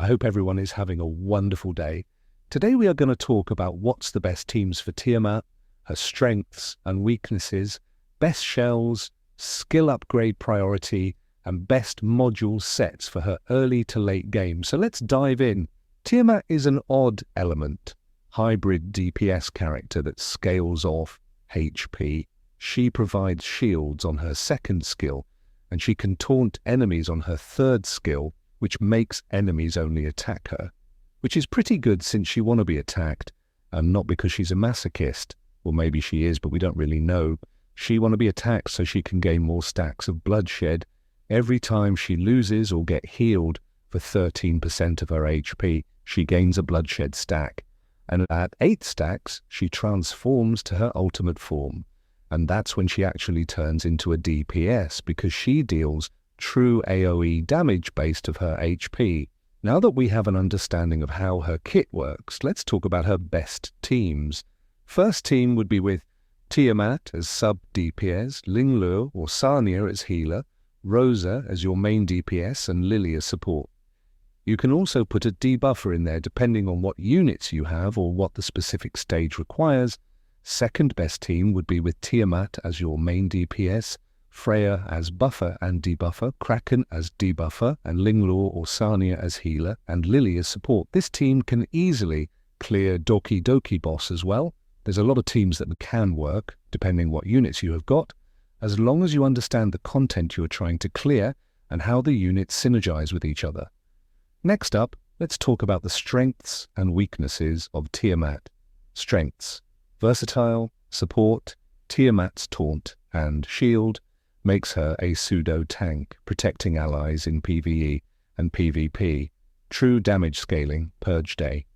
I hope everyone is having a wonderful day. Today we are going to talk about what's the best teams for Tiamat, her strengths and weaknesses, best shells, skill upgrade priority, and best module sets for her early to late game. So let's dive in. Tiamat is an odd element, hybrid DPS character that scales off HP. She provides shields on her second skill, and she can taunt enemies on her third skill, which makes enemies only attack her, which is pretty good since she want to be attacked, and not because she's a masochist, or maybe she is, but we don't really know. She want to be attacked so she can gain more stacks of bloodshed. Every time she loses or get healed for 13% of her HP, she gains a bloodshed stack, and at 8 stacks, she transforms to her ultimate form, and that's when she actually turns into a DPS, because she deals true AoE damage based of her HP. Now that we have an understanding of how her kit works, let's talk about her best teams. First team would be with Tiamat as sub DPS, Linglua or Sania as healer, Rosa as your main DPS, and Lily as support. You can also put a debuffer in there depending on what units you have or what the specific stage requires. Second best team would be with Tiamat as your main DPS, Freya as buffer and debuffer, Kraken as debuffer, and Linglua or Sania as healer, and Lily as support. This team can easily clear Doki Doki boss as well. There's a lot of teams that can work, depending what units you have got, as long as you understand the content you are trying to clear and how the units synergize with each other. Next up, let's talk about the strengths and weaknesses of Tiamat. Strengths: versatile, support, Tiamat's taunt and shield makes her a pseudo-tank, protecting allies in PvE and PvP. True damage scaling, Purge Day.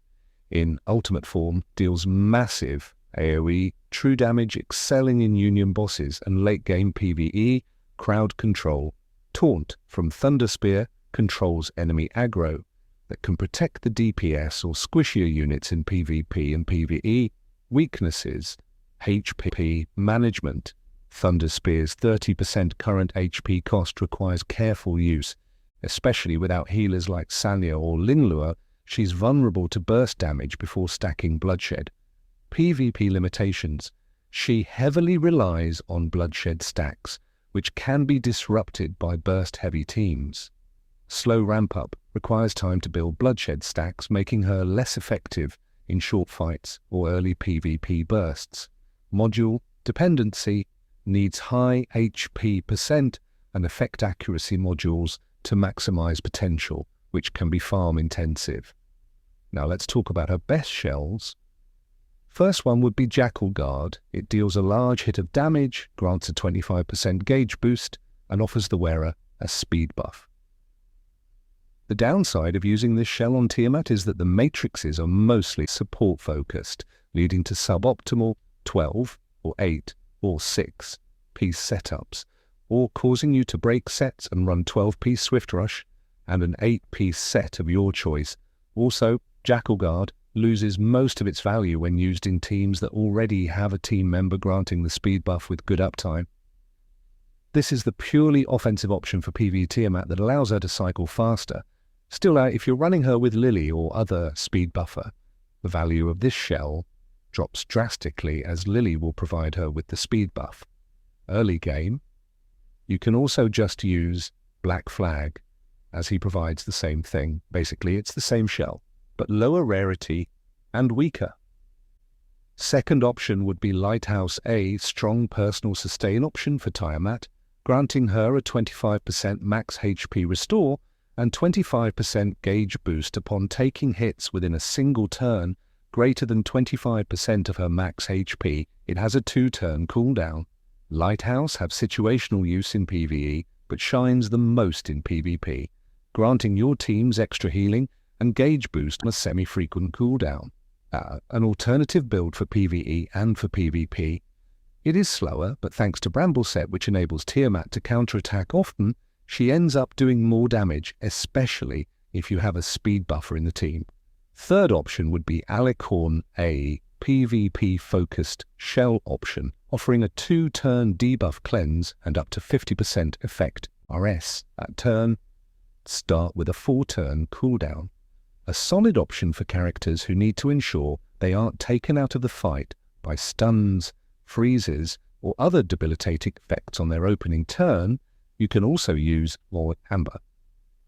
In ultimate form, deals massive AoE, true damage excelling in union bosses and late-game PvE, crowd control. Taunt from Thunder Spear controls enemy aggro that can protect the DPS or squishier units in PvP and PvE. Weaknesses: HP management. Thunder Spear's 30% current HP cost requires careful use, especially without healers like Sania or Linglua. She's vulnerable to burst damage before stacking bloodshed. PvP limitations: she heavily relies on bloodshed stacks, which can be disrupted by burst-heavy teams. Slow ramp-up requires time to build bloodshed stacks, making her less effective in short fights or early PvP bursts. Module dependency: needs high HP percent and effect accuracy modules to maximize potential, which can be farm intensive. Now let's talk about her best shells. First one would be Jackal Guard. It deals a large hit of damage, grants a 25% gauge boost, and offers the wearer a speed buff. The downside of using this shell on Tiamat is that the matrices are mostly support focused, leading to suboptimal 12 or 8 or 6 piece setups, or causing you to break sets and run 12-piece Swift Rush and an 8-piece set of your choice. Also, Jackal Guard loses most of its value when used in teams that already have a team member granting the speed buff with good uptime. This is the purely offensive option for PvE Tiamat that allows her to cycle faster. Still, if you're running her with Lily or other speed buffer, the value of this shell drops drastically, as Lily will provide her with the speed buff. Early game, you can also just use Black Flag, as he provides the same thing. Basically, it's the same shell, but lower rarity and weaker. Second option would be Lighthouse A, strong personal sustain option for Tiamat, granting her a 25% max HP restore and 25% gauge boost upon taking hits within a single turn greater than 25% of her max HP. It has a 2-turn cooldown. Lighthouse have situational use in PvE, but shines the most in PvP, granting your teams extra healing and gauge boost on a semi-frequent cooldown. An alternative build for PvE and for PvP. It is slower, but thanks to Bramble Set, which enables Tiamat to counterattack often, she ends up doing more damage, especially if you have a speed buffer in the team. Third option would be Alicorn A, PvP-focused shell option, offering a 2-turn debuff cleanse and up to 50% effect RS at turn. Start with a 4-turn cooldown. a solid option for characters who need to ensure they aren't taken out of the fight by stuns, freezes, or other debilitating effects on their opening turn. You can also use Lord Amber,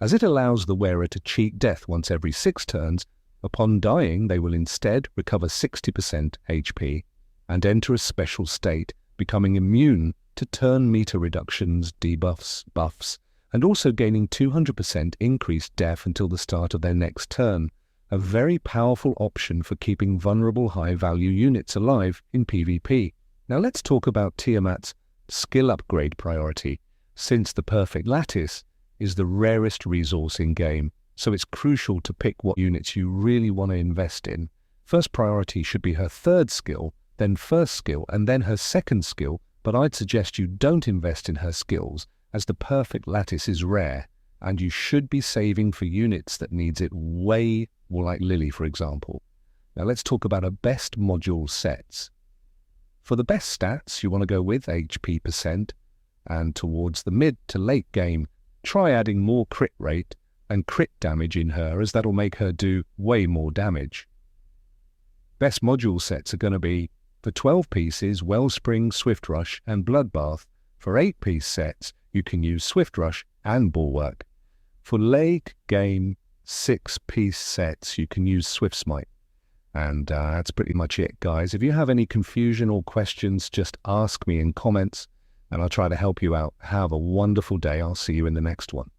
as it allows the wearer to cheat death once every 6 turns. Upon dying, they will instead recover 60% HP and enter a special state, becoming immune to turn meter reductions, debuffs, buffs, and also gaining 200% increased def until the start of their next turn. A very powerful option for keeping vulnerable high-value units alive in PvP. Now let's talk about Tiamat's skill upgrade priority, since the Perfect Lattice is the rarest resource in game, so it's crucial to pick what units you really want to invest in. First priority should be her 3rd skill, then 1st skill, and then her 2nd skill, but I'd suggest you don't invest in her skills, as the Perfect Lattice is rare, and you should be saving for units that needs it way more, like Lily, for example. Now let's talk about her best module sets. For the best stats, you want to go with HP percent, and towards the mid to late game, try adding more crit rate and crit damage in her, as that'll make her do way more damage. Best module sets are going to be, for 12 pieces, Wellspring, Swift Rush, and Bloodbath. For 8-piece sets, you can use Swift Rush and Bulwark. For late game 6-piece sets, you can use Swift Smite. And that's pretty much it, guys. If you have any confusion or questions, just ask me in comments, and I'll try to help you out. Have a wonderful day. I'll see you in the next one.